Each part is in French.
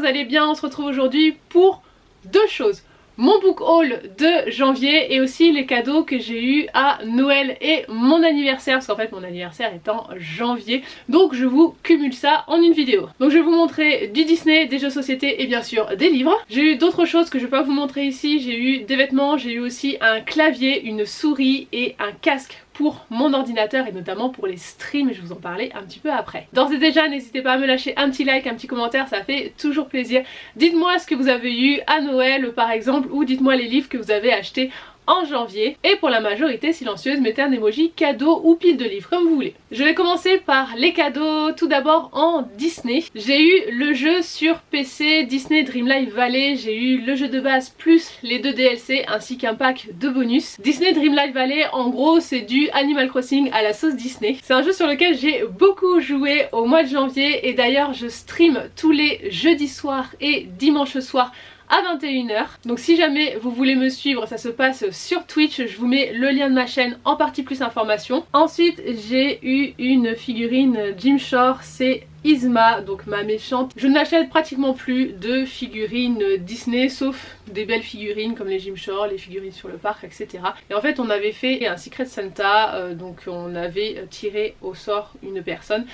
vous allez bien. On se retrouve aujourd'hui pour deux choses. Mon book haul de janvier et aussi les cadeaux que j'ai eu à Noël et mon anniversaire, parce qu'en fait mon anniversaire est en janvier, donc je vous cumule ça en une vidéo. Donc je vais vous montrer du Disney, des jeux de société et bien sûr des livres. J'ai eu d'autres choses que je vais pas vous montrer ici, j'ai eu des vêtements, j'ai eu aussi un clavier, une souris et un casque pour mon ordinateur et notamment pour les streams, je vais vous en parler un petit peu après. D'ores et déjà, n'hésitez pas à me lâcher un petit like, un petit commentaire, ça fait toujours plaisir. Dites-moi ce que vous avez eu à Noël par exemple, ou dites-moi les livres que vous avez achetés en janvier. Et pour la majorité silencieuse, mettez un emoji cadeau ou pile de livres, comme vous voulez. Je vais commencer par les cadeaux. Tout d'abord en Disney. J'ai eu le jeu sur PC Disney Dream Life Valley. J'ai eu le jeu de base plus les 2 DLC ainsi qu'un pack de bonus. Disney Dream Life Valley, en gros, c'est du Animal Crossing à la sauce Disney. C'est un jeu sur lequel j'ai beaucoup joué au mois de janvier et d'ailleurs je stream tous les jeudis soirs et dimanches soirs à 21 h. Donc si jamais vous voulez me suivre, ça se passe sur Twitch, je vous mets le lien de ma chaîne en partie plus information. Ensuite j'ai eu une figurine Jim Shore, c'est Yzma, donc ma méchante. Je n'achète pratiquement plus de figurines Disney sauf des belles figurines comme les Jim Shore, les figurines sur le parc, etc. Et en fait on avait fait un Secret Santa, donc on avait tiré au sort une personne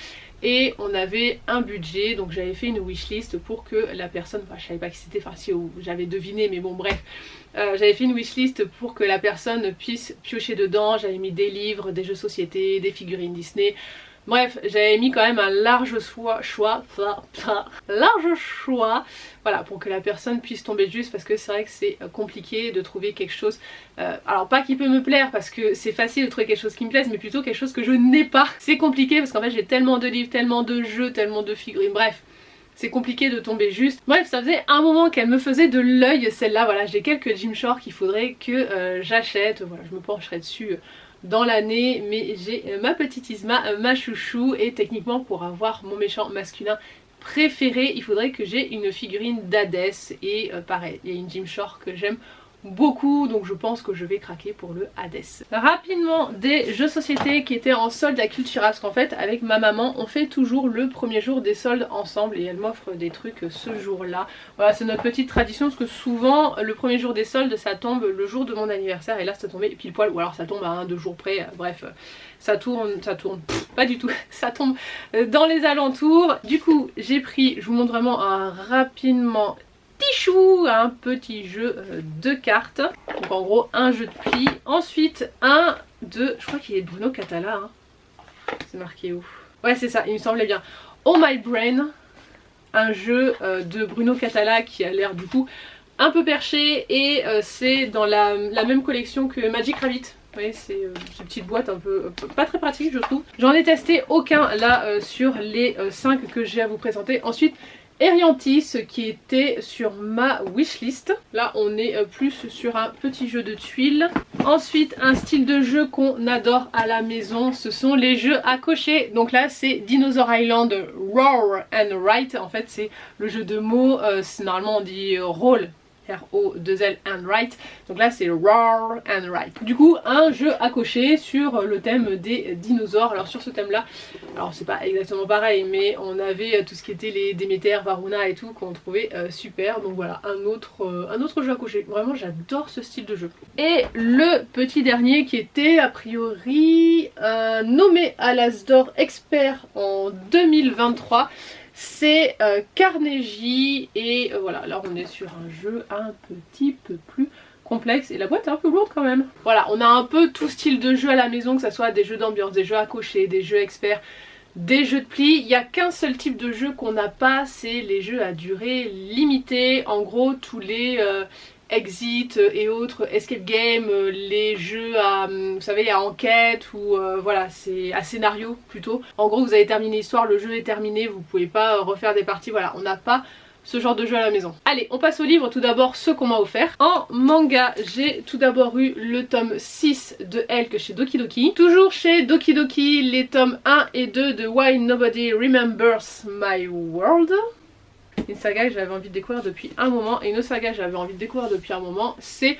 et on avait un budget, donc j'avais fait une wishlist pour que la personne, enfin je savais pas qui c'était, enfin si j'avais deviné mais bon bref, j'avais fait une wishlist pour que la personne puisse piocher dedans. J'avais mis des livres, des jeux de société, des figurines Disney. Bref, j'avais mis quand même un large choix, voilà, pour que la personne puisse tomber juste, parce que c'est vrai que c'est compliqué de trouver quelque chose, alors pas qui peut me plaire, parce que c'est facile de trouver quelque chose qui me plaise, mais plutôt quelque chose que je n'ai pas. C'est compliqué parce qu'en fait j'ai tellement de livres, tellement de jeux, tellement de figurines, bref. C'est compliqué de tomber juste. Bref, ça faisait un moment qu'elle me faisait de l'œil, celle-là, voilà, j'ai quelques Jim Shore qu'il faudrait que j'achète, voilà, je me pencherai dessus dans l'année, mais j'ai ma petite Yzma, ma chouchou, et techniquement pour avoir mon méchant masculin préféré, il faudrait que j'ai une figurine d'Hadès, et pareil, il y a une Jim Shore que j'aime beaucoup, donc je pense que je vais craquer pour le Hades. Rapidement, des jeux de société qui étaient en solde à Cultura, parce qu'en fait avec ma maman on fait toujours le premier jour des soldes ensemble et elle m'offre des trucs ce jour là. Voilà, c'est notre petite tradition parce que souvent le premier jour des soldes ça tombe le jour de mon anniversaire et là ça tombait pile poil, ou alors ça tombe à 1-2 jours près, bref. Ça tourne, pas du tout, ça tombe dans les alentours. Du coup j'ai pris, je vous montre vraiment rapidement, chou, un petit jeu de cartes, donc en gros un jeu de pli, ensuite un de, je crois qu'il est Bruno Catala, hein. C'est marqué où? Ouais c'est ça, il me semblait bien, Oh My Brain, un jeu de Bruno Catala qui a l'air du coup un peu perché et c'est dans la même collection que Magic Rabbit. Vous voyez, c'est cette petite boîte un peu pas très pratique je trouve. J'en ai testé aucun là sur les 5 que j'ai à vous présenter. Ensuite Eriantis qui était sur ma wishlist. Là on est plus sur un petit jeu de tuiles. Ensuite un style de jeu qu'on adore à la maison, ce sont les jeux à cocher. Donc là c'est Dinosaur Island Roar and Write. En fait c'est le jeu de mots, normalement on dit roll, R-O-2-L and write. Donc là c'est Roar and Write. Du coup un jeu à cocher sur le thème des dinosaures. Alors sur ce thème là, alors c'est pas exactement pareil, mais on avait tout ce qui était les Déméter, Varuna et tout qu'on trouvait super. Donc voilà un autre jeu à cocher. Vraiment j'adore ce style de jeu. Et le petit dernier qui était a priori nommé à l'As d'Or Expert en 2023. C'est Carnegie et voilà, là on est sur un jeu un petit peu plus complexe et la boîte est un peu lourde quand même. Voilà, on a un peu tout style de jeu à la maison, que ce soit des jeux d'ambiance, des jeux à cocher, des jeux experts, des jeux de pli. Il n'y a qu'un seul type de jeu qu'on n'a pas, c'est les jeux à durée limitée. En gros tous les Exit et autres, escape game, les jeux à, vous savez, à enquête ou voilà, c'est à scénario plutôt. En gros vous avez terminé l'histoire, le jeu est terminé, vous pouvez pas refaire des parties, voilà, on n'a pas ce genre de jeu à la maison. Allez, on passe au livre, tout d'abord ceux qu'on m'a offert. En manga, j'ai tout d'abord eu le tome 6 de Elk chez Doki Doki. Toujours chez Doki Doki, les tomes 1 et 2 de Why Nobody Remembers My World. Une saga que j'avais envie de découvrir depuis un moment, et une autre saga que j'avais envie de découvrir depuis un moment, c'est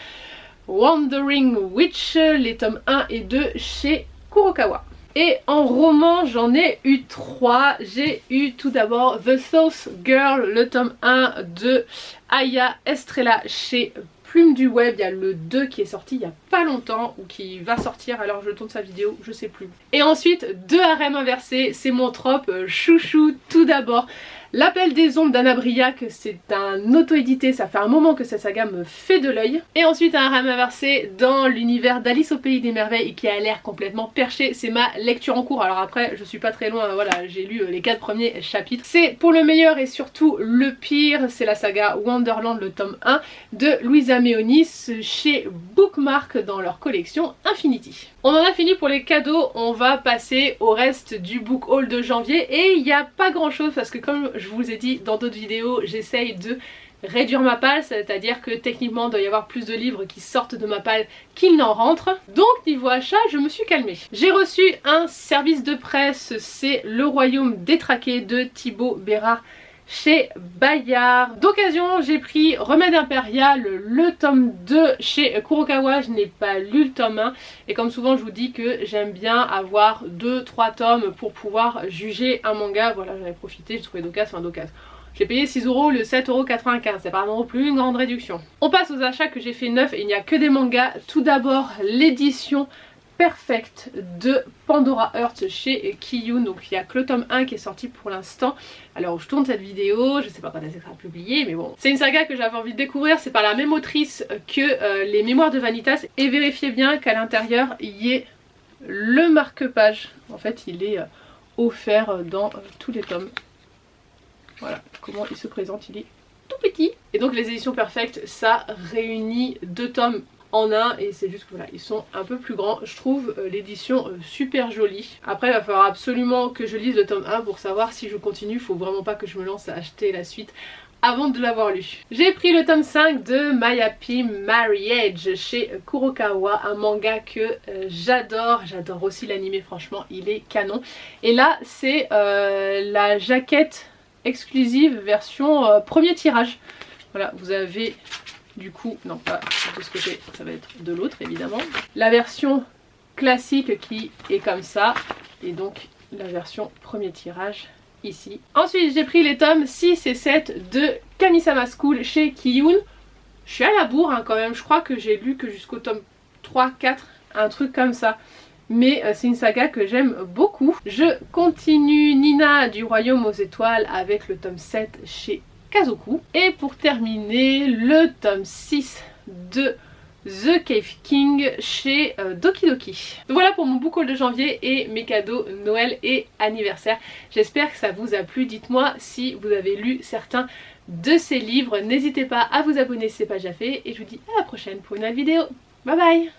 Wandering Witch, les tomes 1 et 2 chez Kurokawa. Et en roman j'en ai eu 3. J'ai eu tout d'abord The Sauce Girl, le tome 1 de Aya Estrella chez Plume du Web. Il y a le 2 qui est sorti il y a pas longtemps ou qui va sortir alors je tourne sa vidéo, je sais plus. Et ensuite 2 harems inversés, c'est mon trope chouchou. Tout d'abord L'Appel des ombres d'Anna Briac, c'est un auto-édité, ça fait un moment que cette saga me fait de l'œil. Et ensuite un harem inversé dans l'univers d'Alice au Pays des Merveilles qui a l'air complètement perché, c'est ma lecture en cours. Alors après je suis pas très loin, voilà, j'ai lu les 4 premiers chapitres. C'est pour le meilleur et surtout le pire, c'est la saga Wonderland, le tome 1 de Louisa Meonis chez Bookmark dans leur collection Infinity. On en a fini pour les cadeaux, on va passer au reste du book haul de janvier et il n'y a pas grand chose parce que comme je vous ai dit dans d'autres vidéos, j'essaye de réduire ma palle, c'est-à-dire que techniquement il doit y avoir plus de livres qui sortent de ma palle qu'il n'en rentre. Donc niveau achat, je me suis calmée. J'ai reçu un service de presse, c'est Le Royaume détraqué de Thibaut Bérard chez Bayard. D'occasion j'ai pris Remède Impérial, le tome 2 chez Kurokawa, je n'ai pas lu le tome 1 et comme souvent je vous dis que j'aime bien avoir 2-3 tomes pour pouvoir juger un manga. Voilà, j'en ai profité, j'ai trouvé d'occasion, j'ai payé 6 €, le 7,95 €, c'est pas non plus une grande réduction. On passe aux achats que j'ai fait neufs et il n'y a que des mangas. Tout d'abord l'édition Perfect de Pandora Hearts chez Kiyun. Donc il y a que le tome 1 qui est sorti pour l'instant. Alors je tourne cette vidéo, je sais pas quand elle sera publiée, mais bon. C'est une saga que j'avais envie de découvrir, c'est par la même autrice que les Mémoires de Vanitas. Et vérifiez bien qu'à l'intérieur il y ait le marque-page. En fait il est offert dans tous les tomes. Voilà comment il se présente, il est tout petit. Et donc les éditions Perfect, ça réunit 2 tomes en un et c'est juste que voilà, ils sont un peu plus grands. Je trouve l'édition super jolie. Après il va falloir absolument que je lise le tome 1 pour savoir si je continue. Faut vraiment pas que je me lance à acheter la suite avant de l'avoir lu. J'ai pris le tome 5 de My Happy Marriage chez Kurokawa, un manga que j'adore. J'adore aussi l'anime, franchement il est canon. Et là c'est la jaquette exclusive version premier tirage. Voilà, vous avez du coup, non pas de ce côté, ça va être de l'autre évidemment. La version classique qui est comme ça et donc la version premier tirage ici. Ensuite j'ai pris les tomes 6 et 7 de Kamisama School chez Kiyun. Je suis à la bourre hein, quand même, je crois que j'ai lu que jusqu'au tome 3-4, un truc comme ça. Mais c'est une saga que j'aime beaucoup. Je continue Nina du Royaume aux Étoiles avec le tome 7 chez Kazoku. Et pour terminer, le tome 6 de The Cave King chez Doki Doki. Donc voilà pour mon book haul de janvier et mes cadeaux Noël et anniversaire. J'espère que ça vous a plu. Dites-moi si vous avez lu certains de ces livres. N'hésitez pas à vous abonner si ce n'est pas déjà fait. Et je vous dis à la prochaine pour une nouvelle vidéo. Bye bye!